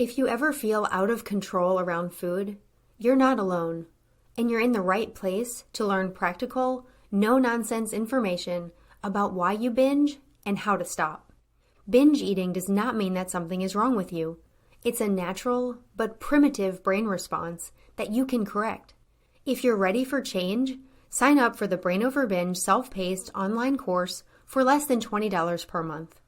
If you ever feel out of control around food, you're not alone, and you're in the right place to learn practical, no-nonsense information about why you binge and how to stop. Binge eating does not mean that something is wrong with you. It's a natural but primitive brain response that you can correct. If you're ready for change, sign up for the Brain Over Binge self-paced online course for less than $20 per month.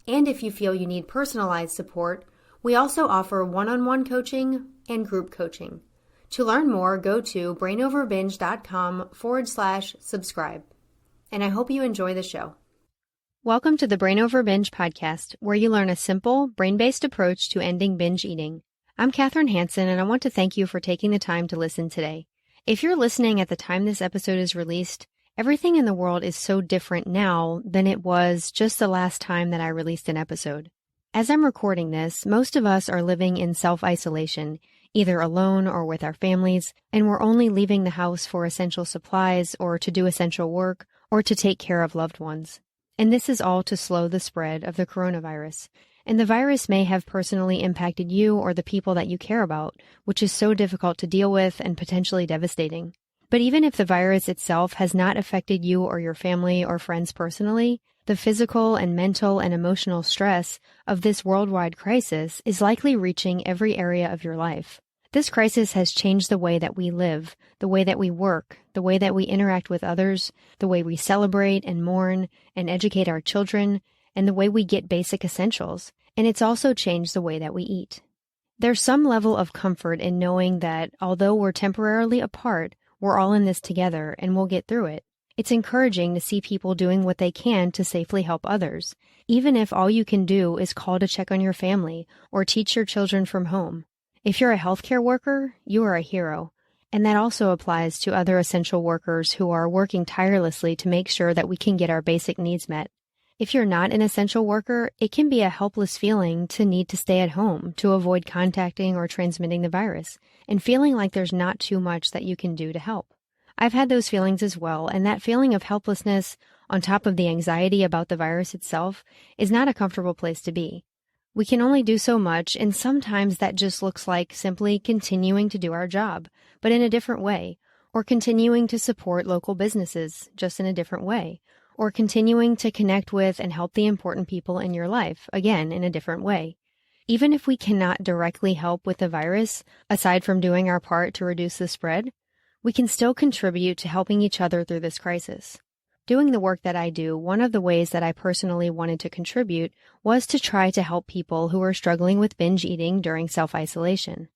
And if you feel you need personalized support, we also offer one-on-one coaching and group coaching. To learn more, go to brainoverbinge.com/subscribe. And I hope you enjoy the show. Welcome to the Brain Over Binge podcast, where you learn a simple, brain-based approach to ending binge eating. I'm Kathryn Hansen, and I want to thank you for taking the time to listen today. If you're listening at the time this episode is released, everything in the world is so different now than it was just the last time that I released an episode. As I'm recording this, most of us are living in self-isolation, either alone or with our families, and we're only leaving the house for essential supplies or to do essential work or to take care of loved ones. And this is all to slow the spread of the coronavirus. And the virus may have personally impacted you or the people that you care about, which is so difficult to deal with and potentially devastating. But even if the virus itself has not affected you or your family or friends personally, the physical and mental and emotional stress of this worldwide crisis is likely reaching every area of your life. This crisis has changed the way that we live, the way that we work, the way that we interact with others, the way we celebrate and mourn and educate our children, and the way we get basic essentials. And it's also changed the way that we eat. There's some level of comfort in knowing that although we're temporarily apart, we're all in this together and we'll get through it. It's encouraging to see people doing what they can to safely help others, even if all you can do is call to check on your family or teach your children from home. If you're a healthcare worker, you are a hero. And that also applies to other essential workers who are working tirelessly to make sure that we can get our basic needs met. If you're not an essential worker, it can be a helpless feeling to need to stay at home to avoid contacting or transmitting the virus, and feeling like there's not too much that you can do to help. I've had those feelings as well, and that feeling of helplessness, on top of the anxiety about the virus itself, is not a comfortable place to be. We can only do so much, and sometimes that just looks like simply continuing to do our job, but in a different way, or continuing to support local businesses, just in a different way, or continuing to connect with and help the important people in your life, again, in a different way. Even if we cannot directly help with the virus, aside from doing our part to reduce the spread, we can still contribute to helping each other through this crisis. Doing the work that I do, one of the ways that I personally wanted to contribute was to try to help people who are struggling with binge eating during self-isolation.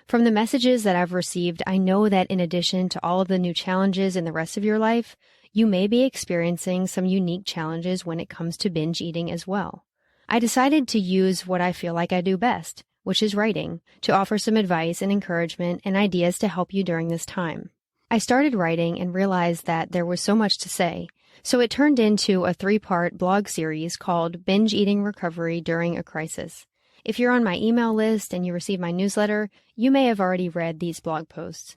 From the messages that I've received, I know that in addition to all of the new challenges in the rest of your life, you may be experiencing some unique challenges when it comes to binge eating as well. I decided to use what I feel like I do best, which is writing, to offer some advice and encouragement and ideas to help you during this time. I started writing and realized that there was so much to say, so it turned into a 3-part blog series called Binge Eating Recovery During a Crisis. If you're on my email list and you receive my newsletter, you may have already read these blog posts.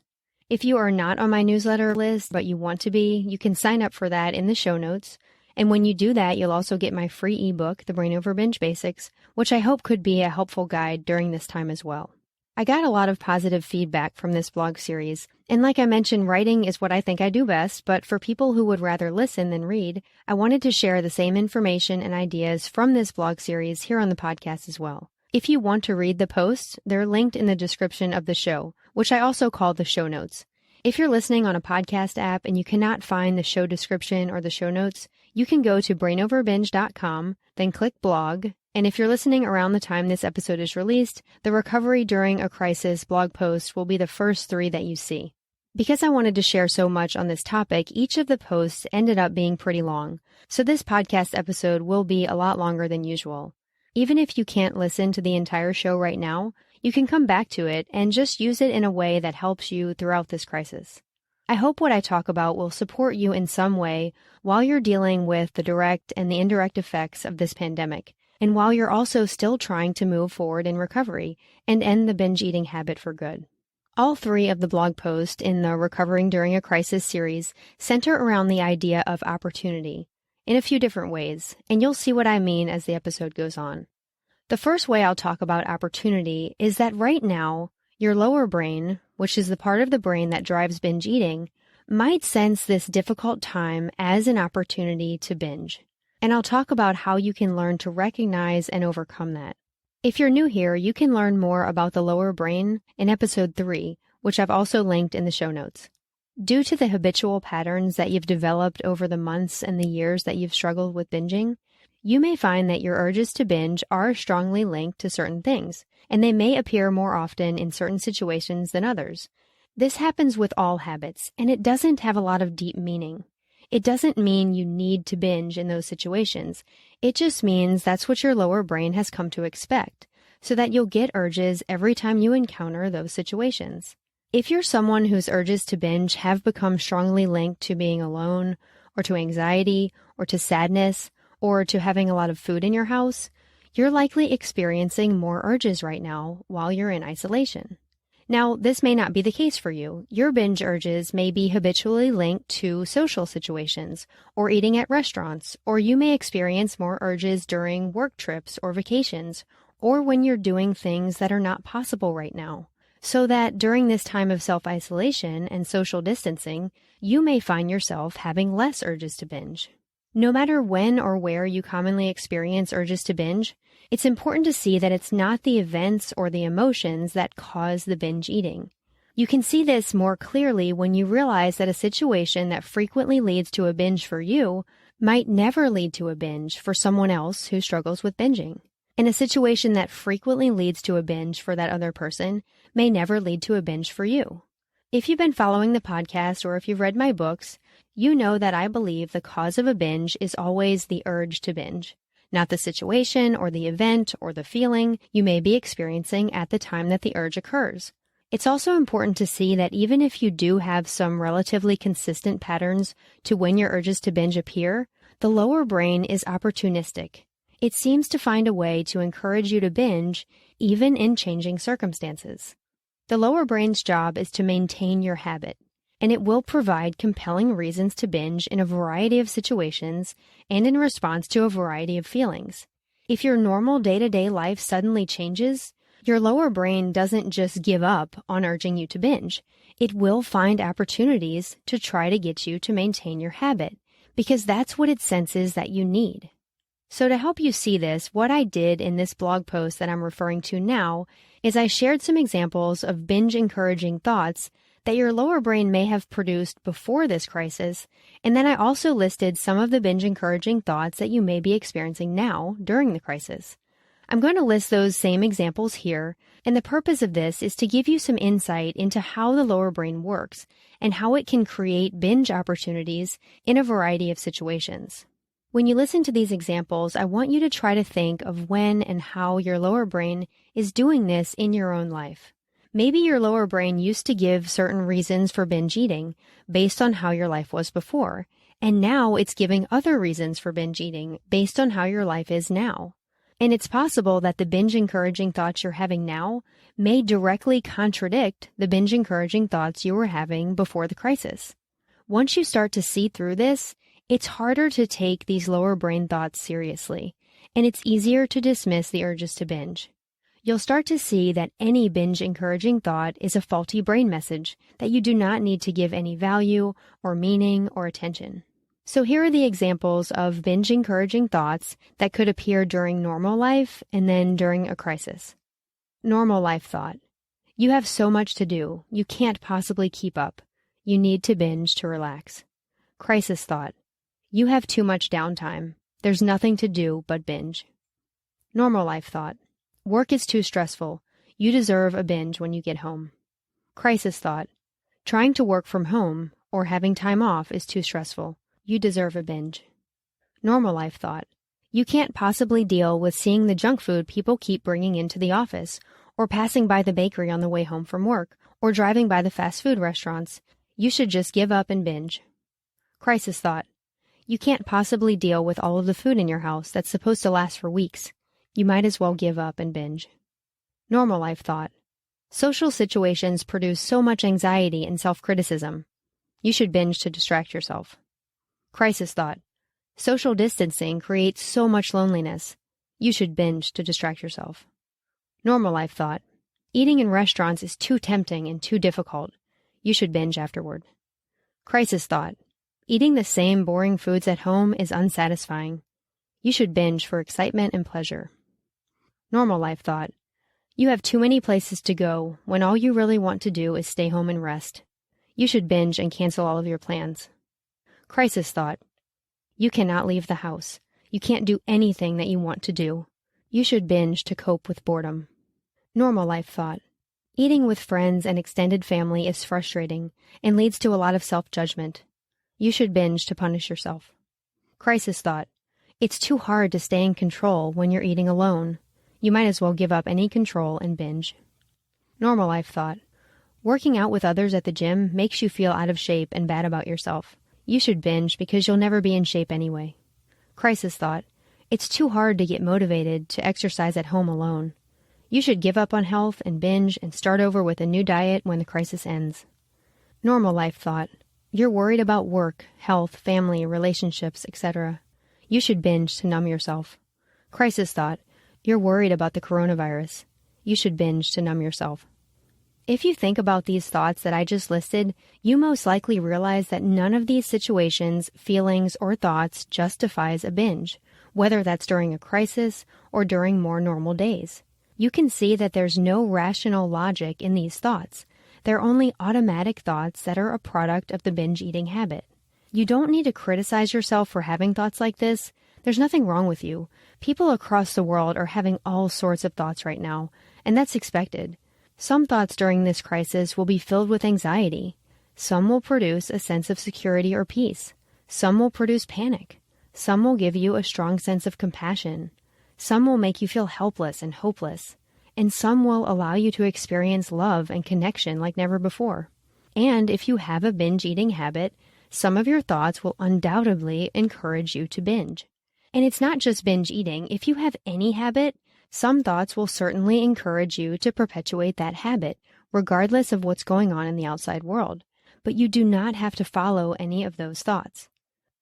If you are not on my newsletter list, but you want to be, you can sign up for that in the show notes. And when you do that, you'll also get my free ebook, The Brain Over Binge Basics, which I hope could be a helpful guide during this time as well. I got a lot of positive feedback from this blog series, and like I mentioned, writing is what I think I do best, but for people who would rather listen than read, I wanted to share the same information and ideas from this blog series here on the podcast as well. If you want to read the posts, they're linked in the description of the show, which I also call the show notes. If you're listening on a podcast app and you cannot find the show description or the show notes, you can go to brainoverbinge.com, then click blog, and if you're listening around the time this episode is released, the Recovery During a Crisis blog post will be the first 3 that you see. Because I wanted to share so much on this topic, each of the posts ended up being pretty long, so this podcast episode will be a lot longer than usual. Even if you can't listen to the entire show right now, you can come back to it and just use it in a way that helps you throughout this crisis. I hope what I talk about will support you in some way while you're dealing with the direct and the indirect effects of this pandemic, and while you're also still trying to move forward in recovery and end the binge eating habit for good. All 3 of the blog posts in the Recovering During a Crisis series center around the idea of opportunity in a few different ways, and you'll see what I mean as the episode goes on. The first way I'll talk about opportunity is that right now, your lower brain, which is the part of the brain that drives binge eating, might sense this difficult time as an opportunity to binge. And I'll talk about how you can learn to recognize and overcome that. If you're new here, you can learn more about the lower brain in episode 3, which I've also linked in the show notes. Due to the habitual patterns that you've developed over the months and the years that you've struggled with binging, you may find that your urges to binge are strongly linked to certain things, and they may appear more often in certain situations than others. This happens with all habits, and it doesn't have a lot of deep meaning. It doesn't mean you need to binge in those situations. It just means that's what your lower brain has come to expect, so that you'll get urges every time you encounter those situations. If you're someone whose urges to binge have become strongly linked to being alone, or to anxiety, or to sadness, or to having a lot of food in your house, you're likely experiencing more urges right now while you're in isolation. Now, this may not be the case for you. Your binge urges may be habitually linked to social situations, or eating at restaurants, or you may experience more urges during work trips or vacations, or when you're doing things that are not possible right now. So that during this time of self-isolation and social distancing, you may find yourself having less urges to binge. No matter when or where you commonly experience urges to binge, it's important to see that it's not the events or the emotions that cause the binge eating. You can see this more clearly when you realize that a situation that frequently leads to a binge for you might never lead to a binge for someone else who struggles with binging. And a situation that frequently leads to a binge for that other person may never lead to a binge for you. If you've been following the podcast or if you've read my books, you know that I believe the cause of a binge is always the urge to binge, not the situation or the event or the feeling you may be experiencing at the time that the urge occurs. It's also important to see that even if you do have some relatively consistent patterns to when your urges to binge appear, the lower brain is opportunistic. It seems to find a way to encourage you to binge, even in changing circumstances. The lower brain's job is to maintain your habit, and it will provide compelling reasons to binge in a variety of situations and in response to a variety of feelings. If your normal day-to-day life suddenly changes, your lower brain doesn't just give up on urging you to binge. It will find opportunities to try to get you to maintain your habit, because that's what it senses that you need. So to help you see this, what I did in this blog post that I'm referring to now is I shared some examples of binge-encouraging thoughts that your lower brain may have produced before this crisis, and then I also listed some of the binge-encouraging thoughts that you may be experiencing now during the crisis. I'm going to list those same examples here, and the purpose of this is to give you some insight into how the lower brain works and how it can create binge opportunities in a variety of situations. When you listen to these examples, I want you to try to think of when and how your lower brain is doing this in your own life. Maybe your lower brain used to give certain reasons for binge eating based on how your life was before, and now it's giving other reasons for binge eating based on how your life is now. And it's possible that the binge-encouraging thoughts you're having now may directly contradict the binge-encouraging thoughts you were having before the crisis. Once you start to see through this, it's harder to take these lower brain thoughts seriously, and it's easier to dismiss the urges to binge. You'll start to see that any binge-encouraging thought is a faulty brain message that you do not need to give any value or meaning or attention. So here are the examples of binge-encouraging thoughts that could appear during normal life and then during a crisis. Normal life thought: you have so much to do, you can't possibly keep up. You need to binge to relax. Crisis thought: you have too much downtime. There's nothing to do but binge. Normal life thought: work is too stressful. You deserve a binge when you get home. Crisis thought: trying to work from home or having time off is too stressful. You deserve a binge. Normal life thought: you can't possibly deal with seeing the junk food people keep bringing into the office, or passing by the bakery on the way home from work, or driving by the fast food restaurants. You should just give up and binge. Crisis thought: you can't possibly deal with all of the food in your house that's supposed to last for weeks. You might as well give up and binge. Normal life thought: social situations produce so much anxiety and self-criticism. You should binge to distract yourself. Crisis thought: social distancing creates so much loneliness. You should binge to distract yourself. Normal life thought. Eating in restaurants is too tempting and too difficult. You should binge afterward. Crisis thought. Eating the same boring foods at home is unsatisfying. You should binge for excitement and pleasure. Normal life thought. You have too many places to go when all you really want to do is stay home and rest. You should binge and cancel all of your plans. Crisis thought. You cannot leave the house. You can't do anything that you want to do. You should binge to cope with boredom. Normal life thought. Eating with friends and extended family is frustrating and leads to a lot of self-judgment. You should binge to punish yourself. Crisis thought. It's too hard to stay in control when you're eating alone. You might as well give up any control and binge. Normal life thought. Working out with others at the gym makes you feel out of shape and bad about yourself. You should binge because you'll never be in shape anyway. Crisis thought. It's too hard to get motivated to exercise at home alone. You should give up on health and binge and start over with a new diet when the crisis ends. Normal life thought. You're worried about work, health, family, relationships, etc. You should binge to numb yourself. Crisis thought. You're worried about the coronavirus. You should binge to numb yourself. If you think about these thoughts that I just listed, you most likely realize that none of these situations, feelings, or thoughts justifies a binge, whether that's during a crisis or during more normal days. You can see that there's no rational logic in these thoughts. They're only automatic thoughts that are a product of the binge eating habit. You don't need to criticize yourself for having thoughts like this. There's nothing wrong with you. People across the world are having all sorts of thoughts right now, and that's expected. Some thoughts during this crisis will be filled with anxiety. Some will produce a sense of security or peace. Some will produce panic. Some will give you a strong sense of compassion. Some will make you feel helpless and hopeless. And some will allow you to experience love and connection like never before. And if you have a binge eating habit, some of your thoughts will undoubtedly encourage you to binge. And it's not just binge eating. If you have any habit, some thoughts will certainly encourage you to perpetuate that habit, regardless of what's going on in the outside world. But you do not have to follow any of those thoughts.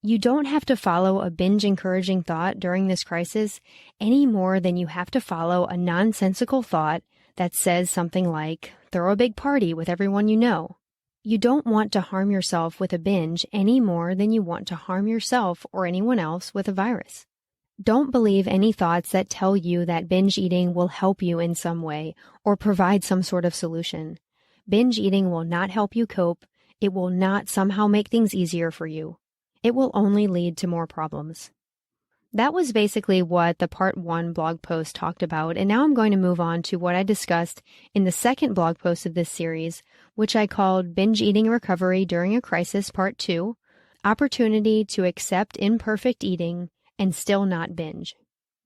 You don't have to follow a binge-encouraging thought during this crisis any more than you have to follow a nonsensical thought that says something like, throw a big party with everyone you know. You don't want to harm yourself with a binge any more than you want to harm yourself or anyone else with a virus. Don't believe any thoughts that tell you that binge eating will help you in some way or provide some sort of solution. Binge eating will not help you cope. It will not somehow make things easier for you. It will only lead to more problems. That was basically what the Part 1 blog post talked about, and now I'm going to move on to what I discussed in the second blog post of this series, which I called Binge Eating Recovery During a Crisis Part 2, Opportunity to Accept Imperfect Eating and Still Not Binge.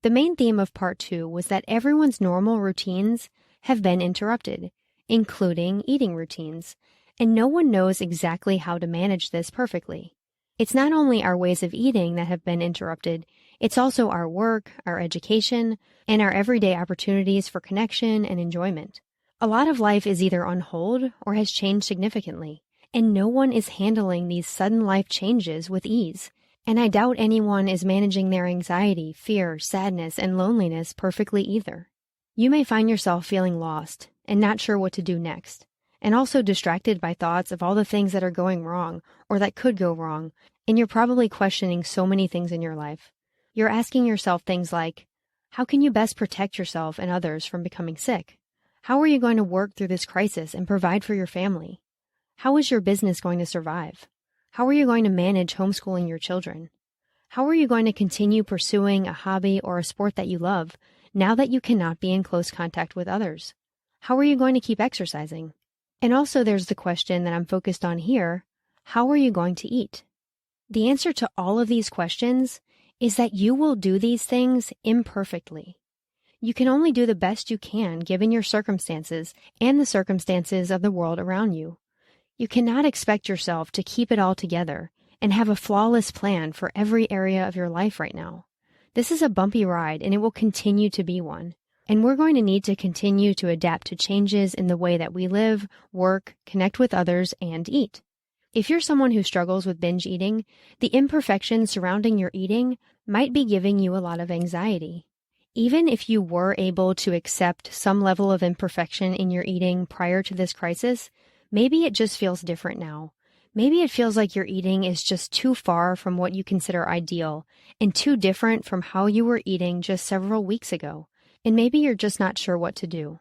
The main theme of Part 2 was that everyone's normal routines have been interrupted, including eating routines, and no one knows exactly how to manage this perfectly. It's not only our ways of eating that have been interrupted, it's also our work, our education, and our everyday opportunities for connection and enjoyment. A lot of life is either on hold or has changed significantly, and no one is handling these sudden life changes with ease. And I doubt anyone is managing their anxiety, fear, sadness, and loneliness perfectly either. You may find yourself feeling lost and not sure what to do next, and also distracted by thoughts of all the things that are going wrong or that could go wrong, and you're probably questioning so many things in your life. You're asking yourself things like, how can you best protect yourself and others from becoming sick? How are you going to work through this crisis and provide for your family? How is your business going to survive? How are you going to manage homeschooling your children? How are you going to continue pursuing a hobby or a sport that you love now that you cannot be in close contact with others? How are you going to keep exercising? And also there's the question that I'm focused on here, how are you going to eat? The answer to all of these questions is that you will do these things imperfectly. You can only do the best you can given your circumstances and the circumstances of the world around you. You cannot expect yourself to keep it all together and have a flawless plan for every area of your life right now. This is a bumpy ride and it will continue to be one. And we're going to need to continue to adapt to changes in the way that we live, work, connect with others, and eat. If you're someone who struggles with binge eating, the imperfections surrounding your eating might be giving you a lot of anxiety. Even if you were able to accept some level of imperfection in your eating prior to this crisis, maybe it just feels different now. Maybe it feels like your eating is just too far from what you consider ideal and too different from how you were eating just several weeks ago. And maybe you're just not sure what to do.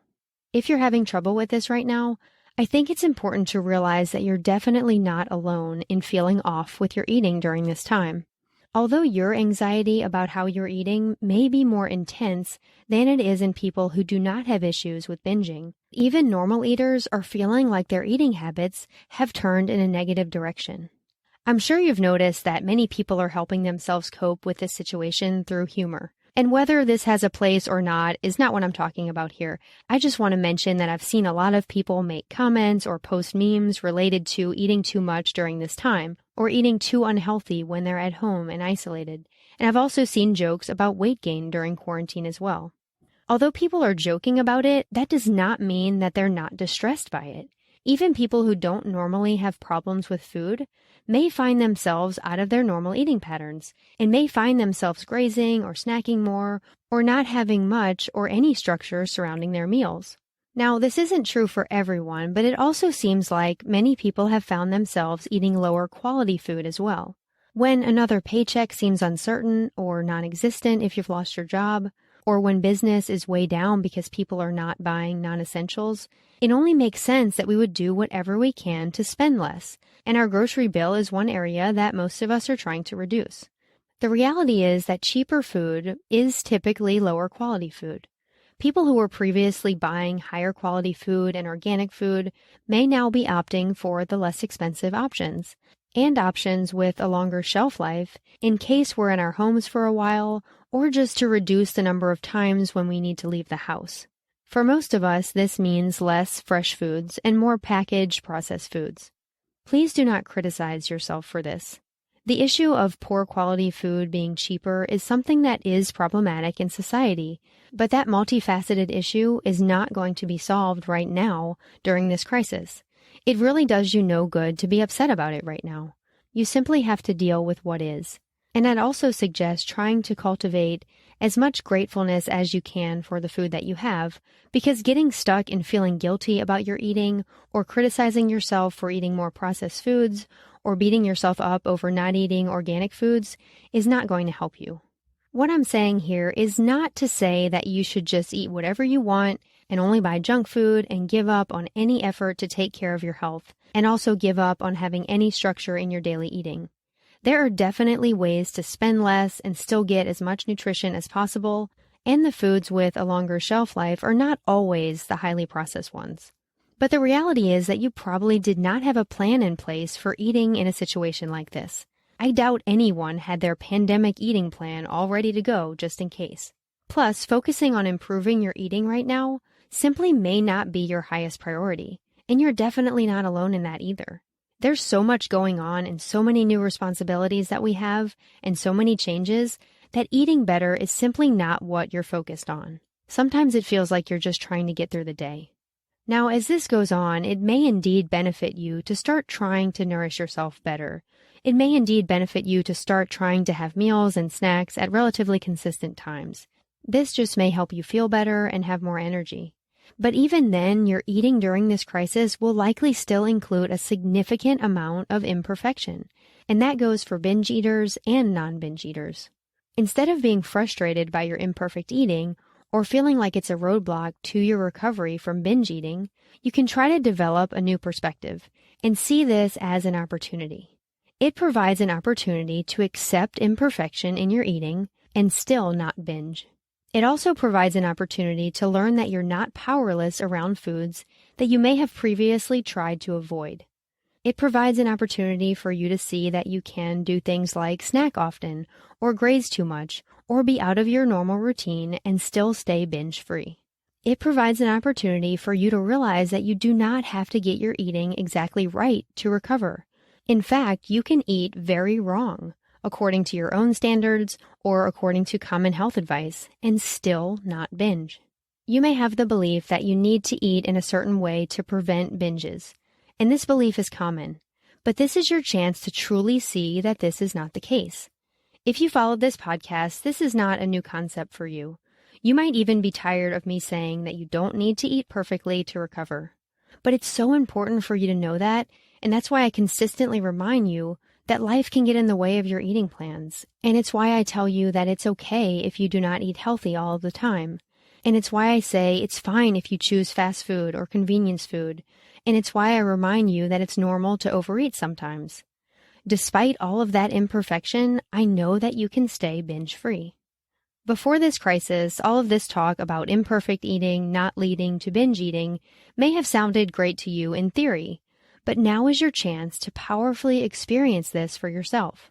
If you're having trouble with this right now, I think it's important to realize that you're definitely not alone in feeling off with your eating during this time. Although your anxiety about how you're eating may be more intense than it is in people who do not have issues with binging, even normal eaters are feeling like their eating habits have turned in a negative direction. I'm sure you've noticed that many people are helping themselves cope with this situation through humor. And whether this has a place or not is not what I'm talking about here. I just want to mention that I've seen a lot of people make comments or post memes related to eating too much during this time, or eating too unhealthy when they're at home and isolated. And I've also seen jokes about weight gain during quarantine as well. Although people are joking about it, that does not mean that they're not distressed by it. Even people who don't normally have problems with food may find themselves out of their normal eating patterns and may find themselves grazing or snacking more or not having much or any structure surrounding their meals. Now, this isn't true for everyone, but it also seems like many people have found themselves eating lower quality food as well. When another paycheck seems uncertain or non-existent if you've lost your job, or when business is way down because people are not buying non-essentials, it only makes sense that we would do whatever we can to spend less, and our grocery bill is one area that most of us are trying to reduce. The reality is that cheaper food is typically lower quality food. People who were previously buying higher quality food and organic food may now be opting for the less expensive options, and options with a longer shelf life in case we're in our homes for a while, or just to reduce the number of times when we need to leave the house. For most of us, this means less fresh foods and more packaged processed foods. Please do not criticize yourself for this. The issue of poor quality food being cheaper is something that is problematic in society, but that multifaceted issue is not going to be solved right now during this crisis. It really does you no good to be upset about it right now. You simply have to deal with what is. And I'd also suggest trying to cultivate as much gratefulness as you can for the food that you have, because getting stuck in feeling guilty about your eating or criticizing yourself for eating more processed foods or beating yourself up over not eating organic foods is not going to help you. What I'm saying here is not to say that you should just eat whatever you want and only buy junk food and give up on any effort to take care of your health, and also give up on having any structure in your daily eating. There are definitely ways to spend less and still get as much nutrition as possible, and the foods with a longer shelf life are not always the highly processed ones. But the reality is that you probably did not have a plan in place for eating in a situation like this. I doubt anyone had their pandemic eating plan all ready to go just in case. Plus, focusing on improving your eating right now simply may not be your highest priority, and you're definitely not alone in that either. There's so much going on and so many new responsibilities that we have and so many changes that eating better is simply not what you're focused on. Sometimes it feels like you're just trying to get through the day. Now, as this goes on, it may indeed benefit you to start trying to nourish yourself better. It may indeed benefit you to start trying to have meals and snacks at relatively consistent times. This just may help you feel better and have more energy. But even then, your eating during this crisis will likely still include a significant amount of imperfection, and that goes for binge eaters and non-binge eaters. Instead of being frustrated by your imperfect eating or feeling like it's a roadblock to your recovery from binge eating, you can try to develop a new perspective and see this as an opportunity. It provides an opportunity to accept imperfection in your eating and still not binge. It also provides an opportunity to learn that you're not powerless around foods that you may have previously tried to avoid. It provides an opportunity for you to see that you can do things like snack often, or graze too much, or be out of your normal routine and still stay binge-free. It provides an opportunity for you to realize that you do not have to get your eating exactly right to recover. In fact, you can eat very wrong, according to your own standards or according to common health advice, and still not binge. You may have the belief that you need to eat in a certain way to prevent binges, and this belief is common, but this is your chance to truly see that this is not the case. If you followed this podcast, this is not a new concept for you. You might even be tired of me saying that you don't need to eat perfectly to recover. But it's so important for you to know that, and that's why I consistently remind you that life can get in the way of your eating plans. And it's why I tell you that it's okay if you do not eat healthy all of the time. And it's why I say it's fine if you choose fast food or convenience food. And it's why I remind you that it's normal to overeat sometimes. Despite all of that imperfection, I know that you can stay binge-free. Before this crisis, all of this talk about imperfect eating not leading to binge eating may have sounded great to you in theory, but now is your chance to powerfully experience this for yourself.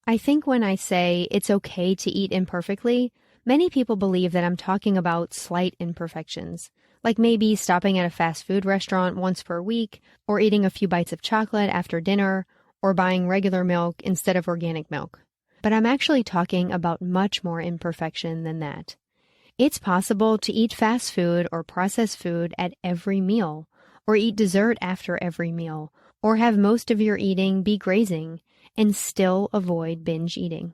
I think when I say it's okay to eat imperfectly, many people believe that I'm talking about slight imperfections, like maybe stopping at a fast food restaurant once per week, or eating a few bites of chocolate after dinner, or buying regular milk instead of organic milk. But I'm actually talking about much more imperfection than that. It's possible to eat fast food or processed food at every meal, or eat dessert after every meal, or have most of your eating be grazing, and still avoid binge eating.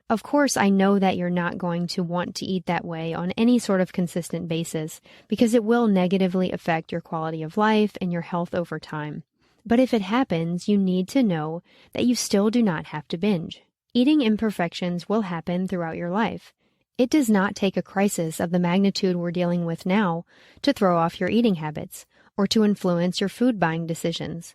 Of course, I know that you're not going to want to eat that way on any sort of consistent basis, because it will negatively affect your quality of life and your health over time. But if it happens, you need to know that you still do not have to binge. Eating imperfections will happen throughout your life. It does not take a crisis of the magnitude we're dealing with now to throw off your eating habits or to influence your food buying decisions.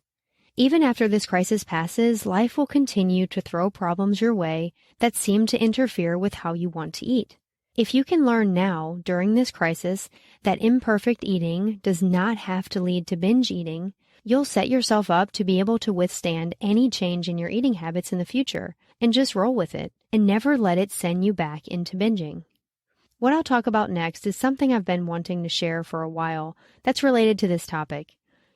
Even after this crisis passes, life will continue to throw problems your way that seem to interfere with how you want to eat. If you can learn now, during this crisis, that imperfect eating does not have to lead to binge eating, you'll set yourself up to be able to withstand any change in your eating habits in the future and just roll with it and never let it send you back into binging. What I'll talk about next is something I've been wanting to share for a while that's related to this topic.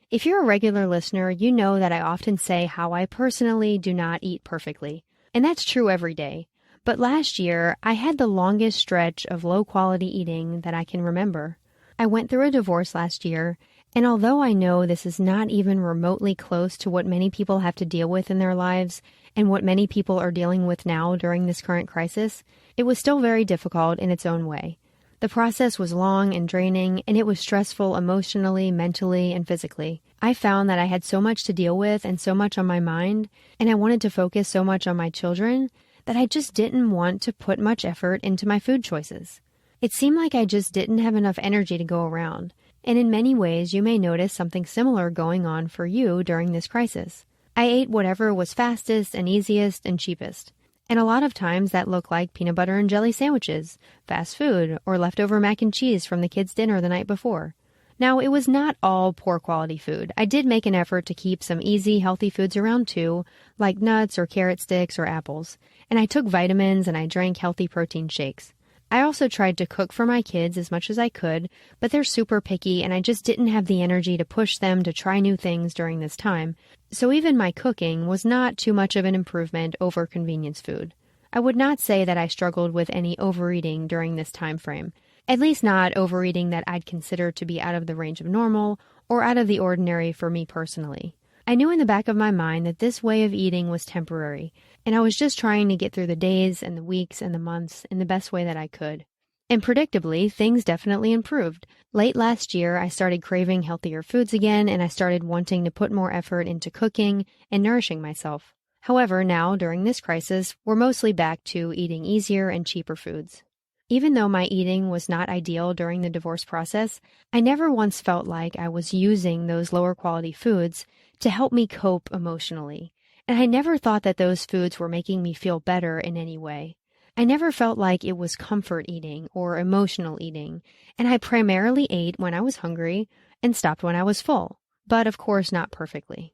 If you're a regular listener, you know that I often say how I personally do not eat perfectly, and that's true every day. But last year, I had the longest stretch of low-quality eating that I can remember. I went through a divorce last year, and although I know this is not even remotely close to what many people have to deal with in their lives and what many people are dealing with now during this current crisis, it was still very difficult in its own way. The process was long and draining, and it was stressful emotionally, mentally, and physically. I found that I had so much to deal with and so much on my mind, and I wanted to focus so much on my children that I just didn't want to put much effort into my food choices. It seemed like I just didn't have enough energy to go around, and in many ways you may notice something similar going on for you during this crisis. I ate whatever was fastest and easiest and cheapest. And a lot of times that looked like peanut butter and jelly sandwiches, fast food, or leftover mac and cheese from the kids' dinner the night before. Now, it was not all poor quality food. I did make an effort to keep some easy, healthy foods around too, like nuts or carrot sticks or apples. And I took vitamins and I drank healthy protein shakes. I also tried to cook for my kids as much as I could, but they're super picky and I just didn't have the energy to push them to try new things during this time. So even my cooking was not too much of an improvement over convenience food. I would not say that I struggled with any overeating during this time frame, at least not overeating that I'd consider to be out of the range of normal or out of the ordinary for me personally. I knew in the back of my mind that this way of eating was temporary, and I was just trying to get through the days and the weeks and the months in the best way that I could. And predictably, things definitely improved. Late last year, I started craving healthier foods again, and I started wanting to put more effort into cooking and nourishing myself. However, now, during this crisis, we're mostly back to eating easier and cheaper foods. Even though my eating was not ideal during the divorce process, I never once felt like I was using those lower quality foods to help me cope emotionally. And I never thought that those foods were making me feel better in any way. I never felt like it was comfort eating or emotional eating, and I primarily ate when I was hungry and stopped when I was full, but of course not perfectly.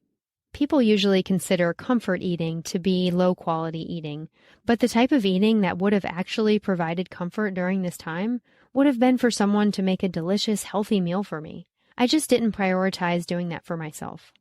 People usually consider comfort eating to be low-quality eating, but the type of eating that would have actually provided comfort during this time would have been for someone to make a delicious, healthy meal for me. I just didn't prioritize doing that for myself.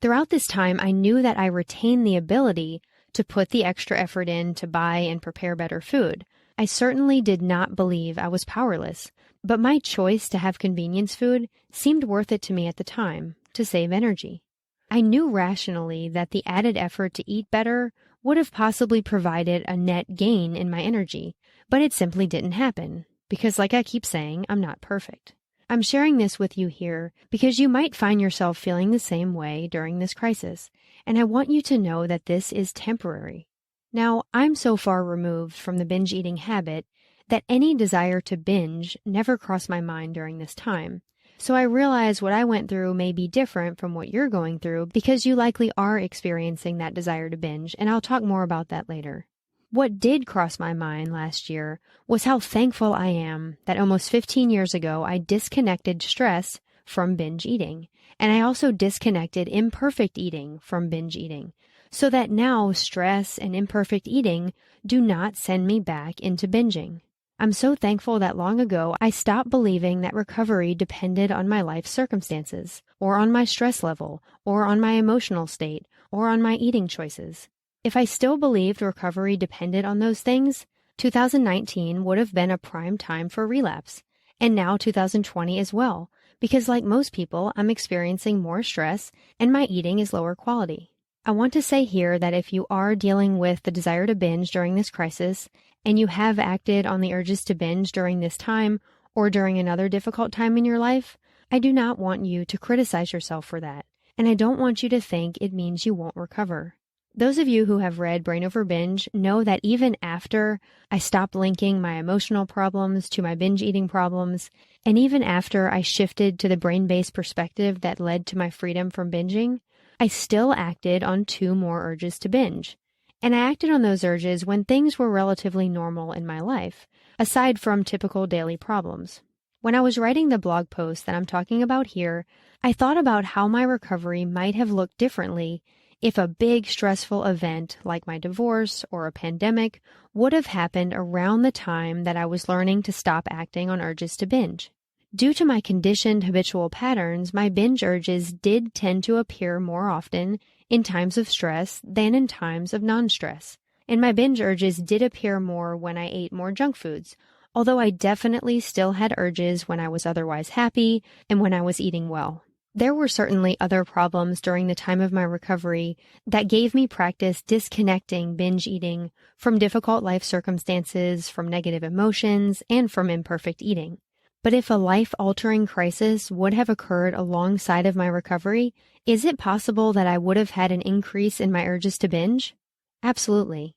Throughout this time, I knew that I retained the ability to put the extra effort in to buy and prepare better food. I certainly did not believe I was powerless, but my choice to have convenience food seemed worth it to me at the time, to save energy. I knew rationally that the added effort to eat better would have possibly provided a net gain in my energy, but it simply didn't happen. because like I keep saying, I'm not perfect. I'm sharing this with you here because you might find yourself feeling the same way during this crisis, and I want you to know that this is temporary. Now, I'm so far removed from the binge eating habit that any desire to binge never crossed my mind during this time. So I realize what I went through may be different from what you're going through because you likely are experiencing that desire to binge, and I'll talk more about that later. What did cross my mind last year was how thankful I am that almost 15 years ago I disconnected stress from binge eating, and I also disconnected imperfect eating from binge eating, so that now stress and imperfect eating do not send me back into binging. I'm so thankful that long ago I stopped believing that recovery depended on my life circumstances, or on my stress level, or on my emotional state, or on my eating choices. If I still believed recovery depended on those things, 2019 would have been a prime time for relapse, and now 2020 as well, because like most people, I'm experiencing more stress and my eating is lower quality. I want to say here that if you are dealing with the desire to binge during this crisis, and you have acted on the urges to binge during this time or during another difficult time in your life, I do not want you to criticize yourself for that, and I don't want you to think it means you won't recover. Those of you who have read Brain Over Binge know that even after I stopped linking my emotional problems to my binge eating problems, and even after I shifted to the brain-based perspective that led to my freedom from binging, I still acted on 2 more urges to binge. And I acted on those urges when things were relatively normal in my life, aside from typical daily problems. When I was writing the blog post that I'm talking about here, I thought about how my recovery might have looked differently if a big stressful event like my divorce or a pandemic would have happened around the time that I was learning to stop acting on urges to binge. Due to my conditioned habitual patterns, my binge urges did tend to appear more often in times of stress than in times of non-stress. And my binge urges did appear more when I ate more junk foods, although I definitely still had urges when I was otherwise happy and when I was eating well. There were certainly other problems during the time of my recovery that gave me practice disconnecting binge eating from difficult life circumstances, from negative emotions, and from imperfect eating. But if a life-altering crisis would have occurred alongside of my recovery, is it possible that I would have had an increase in my urges to binge? Absolutely.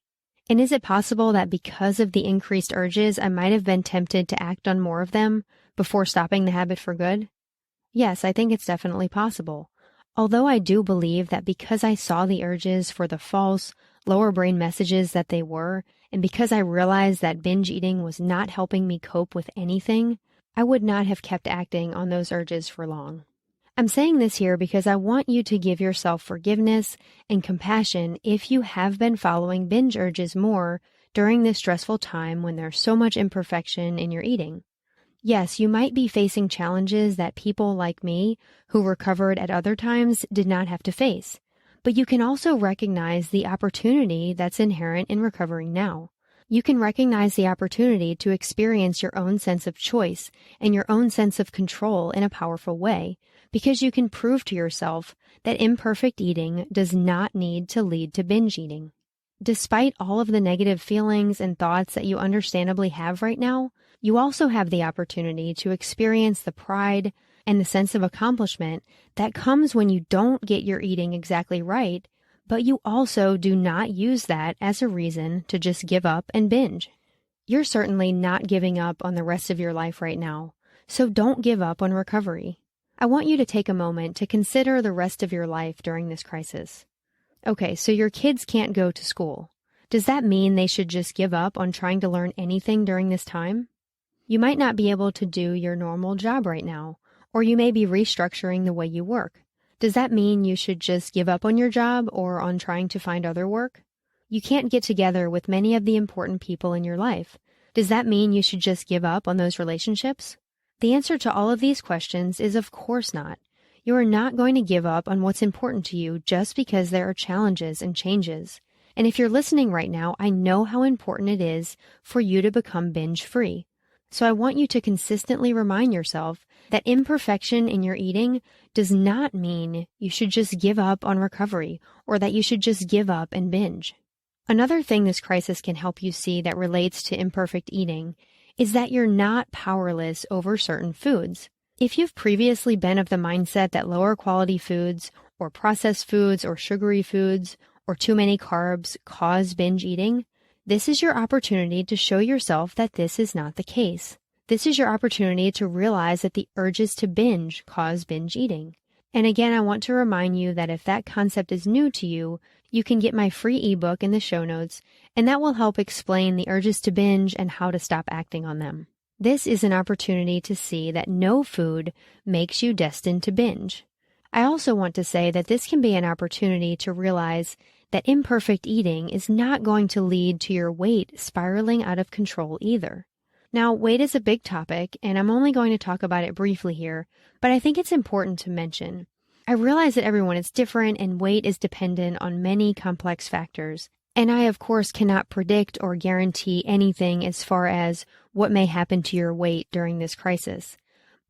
And is it possible that because of the increased urges, I might have been tempted to act on more of them before stopping the habit for good? Yes, I think it's definitely possible. Although I do believe that because I saw the urges for the false, lower brain messages that they were, and because I realized that binge eating was not helping me cope with anything, I would not have kept acting on those urges for long. I'm saying this here because I want you to give yourself forgiveness and compassion if you have been following binge urges more during this stressful time when there's so much imperfection in your eating. Yes, you might be facing challenges that people like me who recovered at other times did not have to face, but you can also recognize the opportunity that's inherent in recovering now. You can recognize the opportunity to experience your own sense of choice and your own sense of control in a powerful way, because you can prove to yourself that imperfect eating does not need to lead to binge eating. Despite all of the negative feelings and thoughts that you understandably have right now, you also have the opportunity to experience the pride and the sense of accomplishment that comes when you don't get your eating exactly right, but you also do not use that as a reason to just give up and binge. You're certainly not giving up on the rest of your life right now, so don't give up on recovery. I want you to take a moment to consider the rest of your life during this crisis. Okay, so your kids can't go to school. Does that mean they should just give up on trying to learn anything during this time? You might not be able to do your normal job right now, or you may be restructuring the way you work. Does that mean you should just give up on your job or on trying to find other work? You can't get together with many of the important people in your life. Does that mean you should just give up on those relationships? The answer to all of these questions is of course not. You are not going to give up on what's important to you just because there are challenges and changes. And if you're listening right now, I know how important it is for you to become binge-free. So I want you to consistently remind yourself that imperfection in your eating does not mean you should just give up on recovery or that you should just give up and binge. Another thing this crisis can help you see that relates to imperfect eating is that you're not powerless over certain foods. If you've previously been of the mindset that lower quality foods or processed foods or sugary foods or too many carbs cause binge eating, this is your opportunity to show yourself that this is not the case. This is your opportunity to realize that the urges to binge cause binge eating. And again, I want to remind you that if that concept is new to you, you can get my free ebook in the show notes, and that will help explain the urges to binge and how to stop acting on them. This is an opportunity to see that no food makes you destined to binge. I also want to say that this can be an opportunity to realize that imperfect eating is not going to lead to your weight spiraling out of control either. Now, weight is a big topic, and I'm only going to talk about it briefly here, but I think it's important to mention. I realize that everyone is different and weight is dependent on many complex factors, and I, of course, cannot predict or guarantee anything as far as what may happen to your weight during this crisis.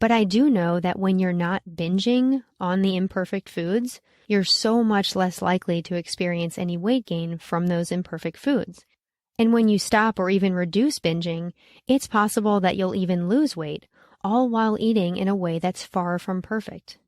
But I do know that when you're not binging on the imperfect foods, you're so much less likely to experience any weight gain from those imperfect foods. And when you stop or even reduce binging, it's possible that you'll even lose weight, all while eating in a way that's far from perfect.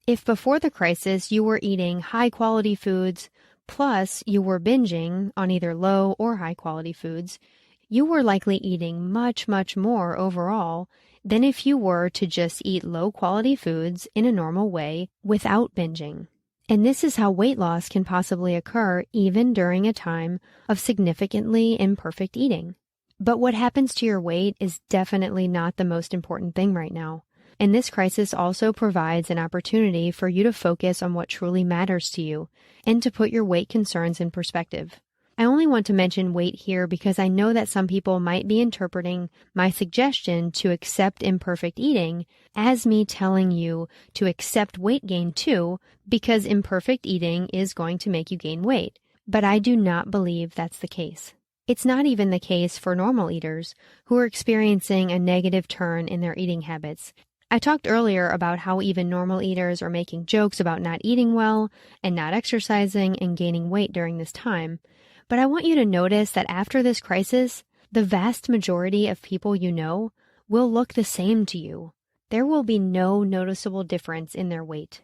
If before the crisis you were eating high-quality foods, plus you were binging on either low or high-quality foods, you were likely eating much, much more overall than if you were to just eat low-quality foods in a normal way without binging. And this is how weight loss can possibly occur even during a time of significantly imperfect eating. But what happens to your weight is definitely not the most important thing right now. And this crisis also provides an opportunity for you to focus on what truly matters to you and to put your weight concerns in perspective. I only want to mention weight here because I know that some people might be interpreting my suggestion to accept imperfect eating as me telling you to accept weight gain too, because imperfect eating is going to make you gain weight. But I do not believe that's the case. It's not even the case for normal eaters who are experiencing a negative turn in their eating habits. I talked earlier about how even normal eaters are making jokes about not eating well and not exercising and gaining weight during this time. But I want you to notice that after this crisis, the vast majority of people you know will look the same to you. There will be no noticeable difference in their weight.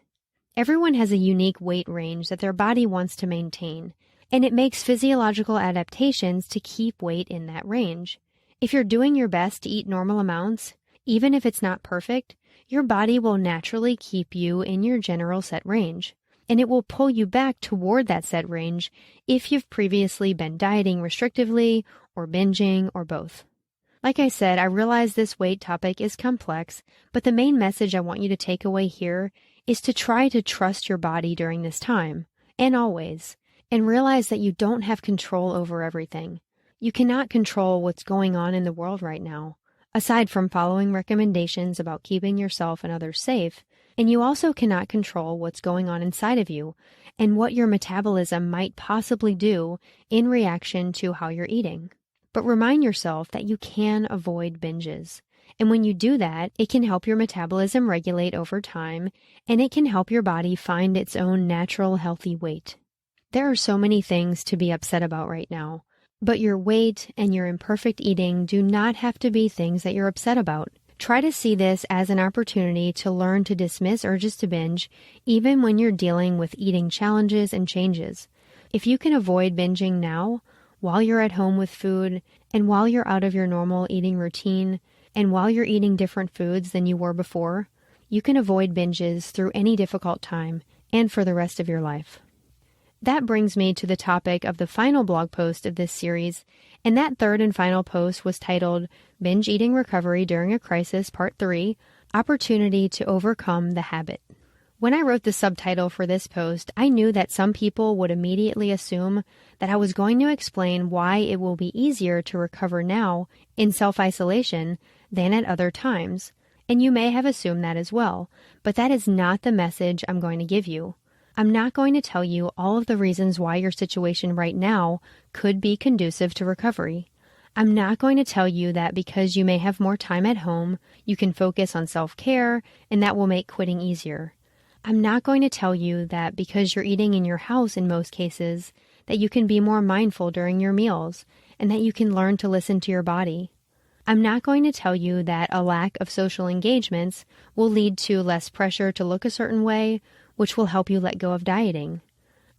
Everyone has a unique weight range that their body wants to maintain, and it makes physiological adaptations to keep weight in that range. If you're doing your best to eat normal amounts, even if it's not perfect, your body will naturally keep you in your general set range. And it will pull you back toward that set range if you've previously been dieting restrictively or binging or both. Like I said, I realize this weight topic is complex, but the main message I want you to take away here is to try to trust your body during this time, and always, and realize that you don't have control over everything. You cannot control what's going on in the world right now, aside from following recommendations about keeping yourself and others safe. And you also cannot control what's going on inside of you and what your metabolism might possibly do in reaction to how you're eating. But remind yourself that you can avoid binges. And when you do that, it can help your metabolism regulate over time, and it can help your body find its own natural healthy weight. There are so many things to be upset about right now, but your weight and your imperfect eating do not have to be things that you're upset about. Try to see this as an opportunity to learn to dismiss urges to binge, even when you're dealing with eating challenges and changes. If you can avoid binging now, while you're at home with food, and while you're out of your normal eating routine, and while you're eating different foods than you were before, you can avoid binges through any difficult time and for the rest of your life. That brings me to the topic of the final blog post of this series, and that third and final post was titled Binge Eating Recovery During a Crisis Part 3, Opportunity to Overcome the Habit. When I wrote the subtitle for this post, I knew that some people would immediately assume that I was going to explain why it will be easier to recover now in self-isolation than at other times, and you may have assumed that as well, but that is not the message I'm going to give you. I'm not going to tell you all of the reasons why your situation right now could be conducive to recovery. I'm not going to tell you that because you may have more time at home, you can focus on self-care and that will make quitting easier. I'm not going to tell you that because you're eating in your house in most cases, that you can be more mindful during your meals and that you can learn to listen to your body. I'm not going to tell you that a lack of social engagements will lead to less pressure to look a certain way, which will help you let go of dieting.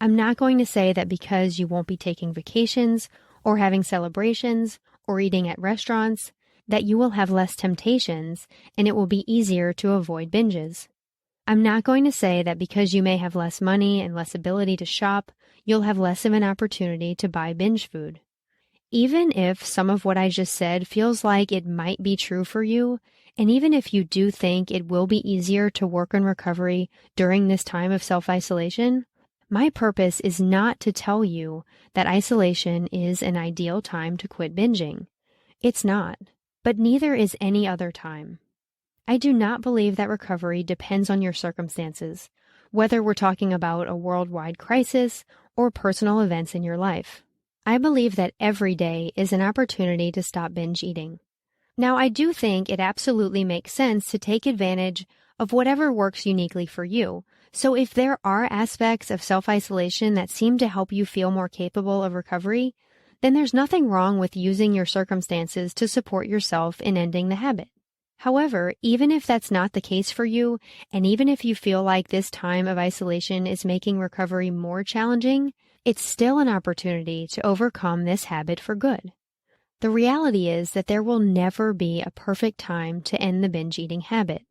I'm not going to say that because you won't be taking vacations or having celebrations or eating at restaurants, that you will have less temptations and it will be easier to avoid binges. I'm not going to say that because you may have less money and less ability to shop, you'll have less of an opportunity to buy binge food. Even if some of what I just said feels like it might be true for you, and even if you do think it will be easier to work on recovery during this time of self-isolation, my purpose is not to tell you that isolation is an ideal time to quit binging. It's not, but neither is any other time. I do not believe that recovery depends on your circumstances, whether we're talking about a worldwide crisis or personal events in your life. I believe that every day is an opportunity to stop binge eating. Now, I do think it absolutely makes sense to take advantage of whatever works uniquely for you. So if there are aspects of self-isolation that seem to help you feel more capable of recovery, then there's nothing wrong with using your circumstances to support yourself in ending the habit. However, even if that's not the case for you, and even if you feel like this time of isolation is making recovery more challenging, it's still an opportunity to overcome this habit for good. The reality is that there will never be a perfect time to end the binge eating habit.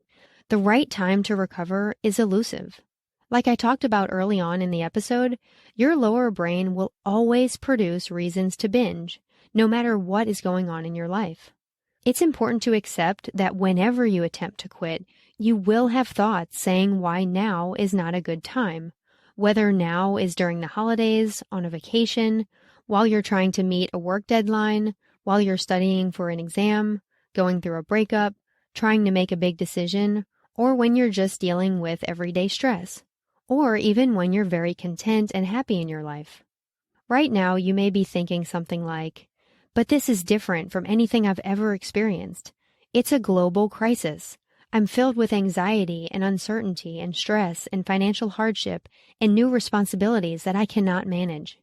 The right time to recover is elusive. Like I talked about early on in the episode, your lower brain will always produce reasons to binge, no matter what is going on in your life. It's important to accept that whenever you attempt to quit, you will have thoughts saying why now is not a good time. Whether now is during the holidays, on a vacation, while you're trying to meet a work deadline, while you're studying for an exam, going through a breakup, trying to make a big decision, or when you're just dealing with everyday stress, or even when you're very content and happy in your life. Right now, you may be thinking something like, "But this is different from anything I've ever experienced. It's a global crisis. I'm filled with anxiety and uncertainty and stress and financial hardship and new responsibilities that I cannot manage."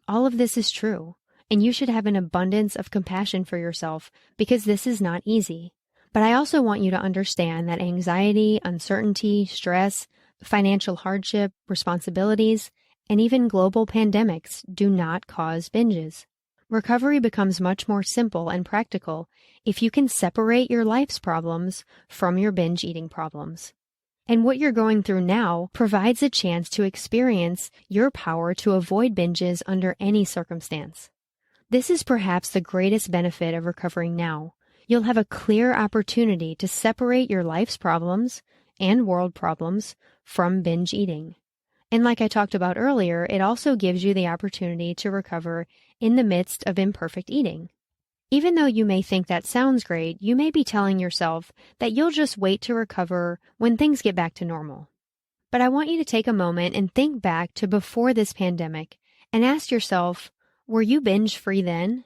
All of this is true, and you should have an abundance of compassion for yourself because this is not easy. But I also want you to understand that anxiety, uncertainty, stress, financial hardship, responsibilities, and even global pandemics do not cause binges. Recovery becomes much more simple and practical if you can separate your life's problems from your binge eating problems. And what you're going through now provides a chance to experience your power to avoid binges under any circumstance. This is perhaps the greatest benefit of recovering now. You'll have a clear opportunity to separate your life's problems and world problems from binge eating. And like I talked about earlier, it also gives you the opportunity to recover in the midst of imperfect eating. Even though you may think that sounds great, you may be telling yourself that you'll just wait to recover when things get back to normal. But I want you to take a moment and think back to before this pandemic and ask yourself, were you binge-free then?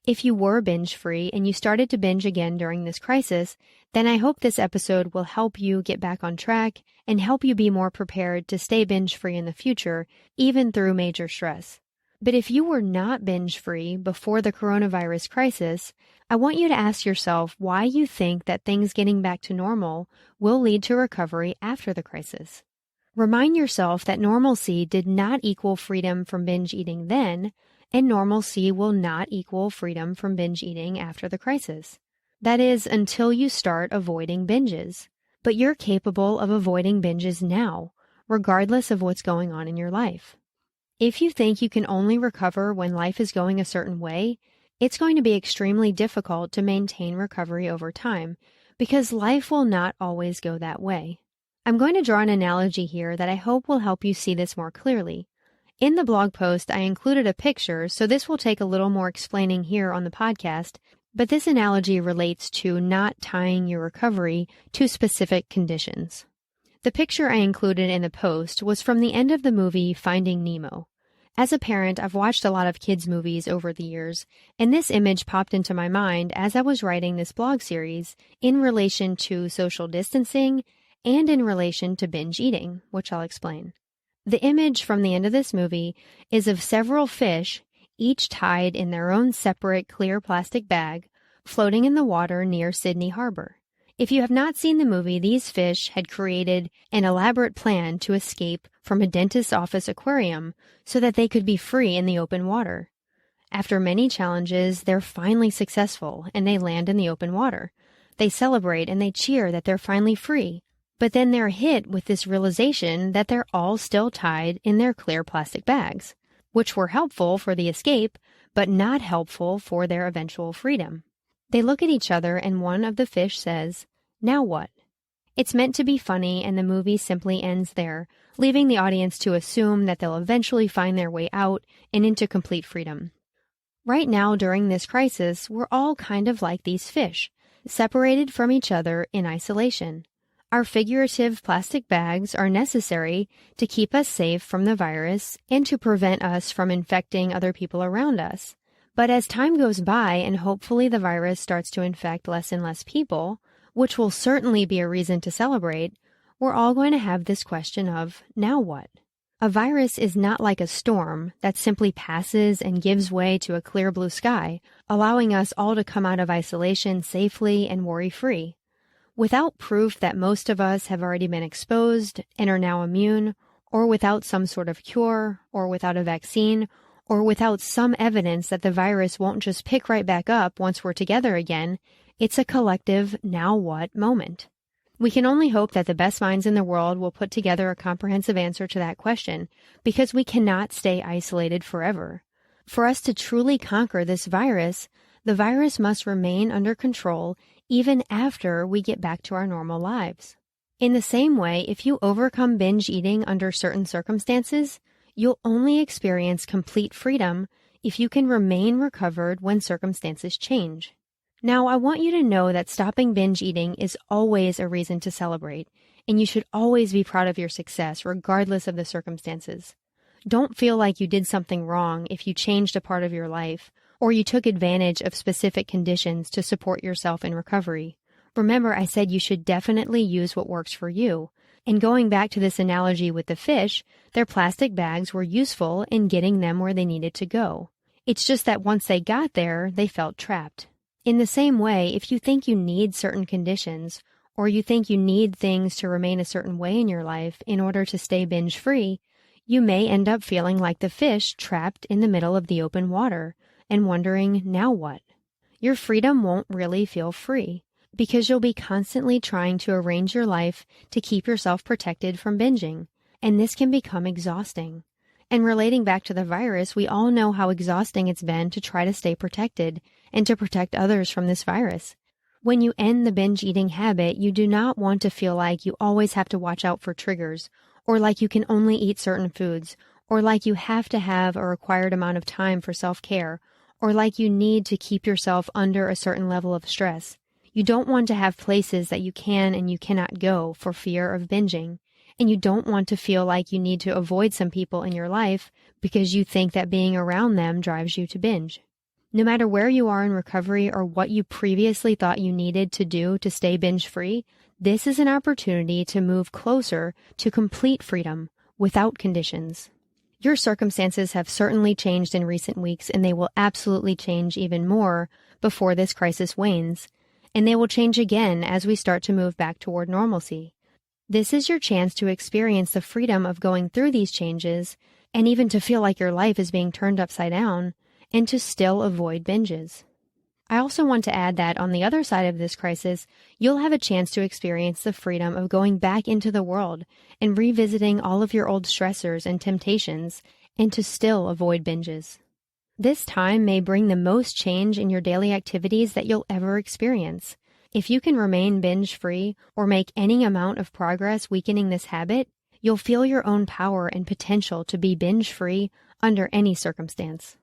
If you were binge-free and you started to binge again during this crisis, then I hope this episode will help you get back on track and help you be more prepared to stay binge-free in the future, even through major stress. But if you were not binge-free before the coronavirus crisis, I want you to ask yourself why you think that things getting back to normal will lead to recovery after the crisis. Remind yourself that normalcy did not equal freedom from binge eating then, and normalcy will not equal freedom from binge eating after the crisis. That is, until you start avoiding binges. But you're capable of avoiding binges now, regardless of what's going on in your life. If you think you can only recover when life is going a certain way, it's going to be extremely difficult to maintain recovery over time, because life will not always go that way. I'm going to draw an analogy here that I hope will help you see this more clearly. In the blog post, I included a picture, so this will take a little more explaining here on the podcast, but this analogy relates to not tying your recovery to specific conditions. The picture I included in the post was from the end of the movie Finding Nemo. As a parent, I've watched a lot of kids' movies over the years, and this image popped into my mind as I was writing this blog series in relation to social distancing and in relation to binge eating, which I'll explain. The image from the end of this movie is of several fish, each tied in their own separate clear plastic bag, floating in the water near Sydney Harbor. If you have not seen the movie, these fish had created an elaborate plan to escape from a dentist's office aquarium so that they could be free in the open water. After many challenges, they're finally successful and they land in the open water. They celebrate and they cheer that they're finally free, but then they're hit with this realization that they're all still tied in their clear plastic bags, which were helpful for the escape, but not helpful for their eventual freedom. They look at each other and one of the fish says, "Now what?" It's meant to be funny and the movie simply ends there, leaving the audience to assume that they'll eventually find their way out and into complete freedom. Right now, during this crisis, we're all kind of like these fish, separated from each other in isolation. Our figurative plastic bags are necessary to keep us safe from the virus and to prevent us from infecting other people around us. But as time goes by and hopefully the virus starts to infect less and less people, which will certainly be a reason to celebrate, we're all going to have this question of, now what? A virus is not like a storm that simply passes and gives way to a clear blue sky, allowing us all to come out of isolation safely and worry-free. Without proof that most of us have already been exposed and are now immune, or without some sort of cure, or without a vaccine, or without some evidence that the virus won't just pick right back up once we're together again, it's a collective now what moment. We can only hope that the best minds in the world will put together a comprehensive answer to that question, because we cannot stay isolated forever. For us to truly conquer this virus, the virus must remain under control even after we get back to our normal lives. In the same way, if you overcome binge eating under certain circumstances, you'll only experience complete freedom if you can remain recovered when circumstances change. Now, I want you to know that stopping binge eating is always a reason to celebrate, and you should always be proud of your success regardless of the circumstances. Don't feel like you did something wrong if you changed a part of your life, or you took advantage of specific conditions to support yourself in recovery. Remember, I said you should definitely use what works for you. And going back to this analogy with the fish, their plastic bags were useful in getting them where they needed to go. It's just that once they got there, they felt trapped. In the same way, if you think you need certain conditions, or you think you need things to remain a certain way in your life in order to stay binge-free, you may end up feeling like the fish trapped in the middle of the open water and wondering, now what? Your freedom won't really feel free, because you'll be constantly trying to arrange your life to keep yourself protected from binging, and this can become exhausting. And relating back to the virus, we all know how exhausting it's been to try to stay protected and to protect others from this virus. When you end the binge eating habit, you do not want to feel like you always have to watch out for triggers, or like you can only eat certain foods, or like you have to have a required amount of time for self-care, or like you need to keep yourself under a certain level of stress. You don't want to have places that you can and you cannot go for fear of binging. And you don't want to feel like you need to avoid some people in your life because you think that being around them drives you to binge. No matter where you are in recovery or what you previously thought you needed to do to stay binge-free, this is an opportunity to move closer to complete freedom without conditions. Your circumstances have certainly changed in recent weeks, and they will absolutely change even more before this crisis wanes. And they will change again as we start to move back toward normalcy. This is your chance to experience the freedom of going through these changes, and even to feel like your life is being turned upside down, and to still avoid binges. I also want to add that on the other side of this crisis, you'll have a chance to experience the freedom of going back into the world and revisiting all of your old stressors and temptations, and to still avoid binges. This time may bring the most change in your daily activities that you'll ever experience. If you can remain binge-free or make any amount of progress weakening this habit, you'll feel your own power and potential to be binge-free under any circumstance.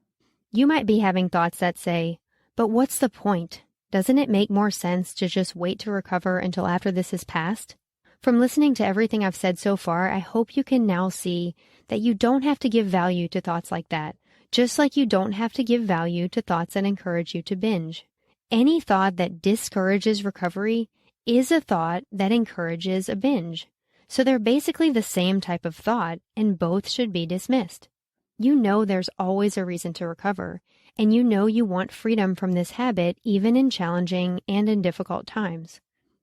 You might be having thoughts that say, but what's the point? Doesn't it make more sense to just wait to recover until after this is past? From listening to everything I've said so far, I hope you can now see that you don't have to give value to thoughts like that. Just like you don't have to give value to thoughts that encourage you to binge. Any thought that discourages recovery is a thought that encourages a binge. So they're basically the same type of thought, and both should be dismissed. You know there's always a reason to recover, and you know you want freedom from this habit even in challenging and in difficult times.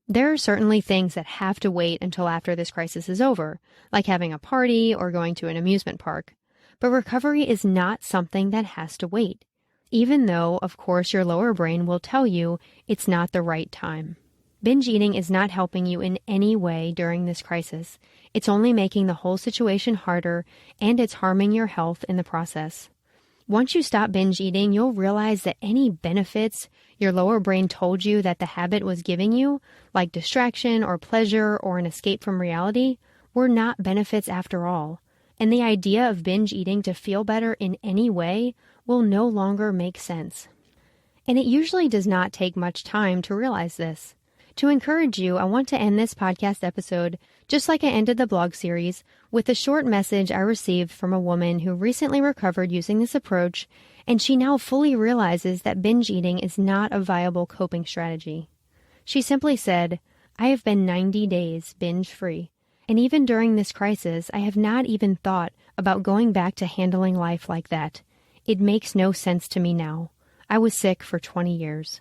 There are certainly things that have to wait until after this crisis is over, like having a party or going to an amusement park. But recovery is not something that has to wait, even though, of course, your lower brain will tell you it's not the right time. Binge eating is not helping you in any way during this crisis. It's only making the whole situation harder, and it's harming your health in the process. Once you stop binge eating, you'll realize that any benefits your lower brain told you that the habit was giving you, like distraction or pleasure or an escape from reality, were not benefits after all. And the idea of binge eating to feel better in any way will no longer make sense. And it usually does not take much time to realize this. To encourage you, I want to end this podcast episode, just like I ended the blog series, with a short message I received from a woman who recently recovered using this approach, and she now fully realizes that binge eating is not a viable coping strategy. She simply said, "I have been 90 days binge-free, and even during this crisis, I have not even thought about going back to handling life like that. It makes no sense to me now. I was sick for 20 years.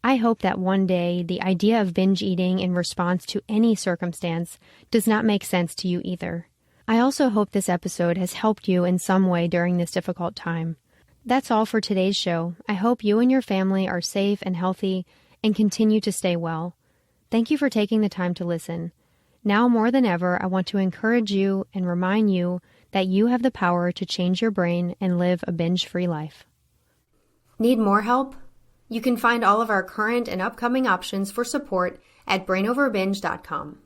I hope that one day the idea of binge eating in response to any circumstance does not make sense to you either. I also hope this episode has helped you in some way during this difficult time. That's all for today's show. I hope you and your family are safe and healthy and continue to stay well. Thank you for taking the time to listen. Now more than ever, I want to encourage you and remind you that you have the power to change your brain and live a binge-free life. Need more help? You can find all of our current and upcoming options for support at brainoverbinge.com.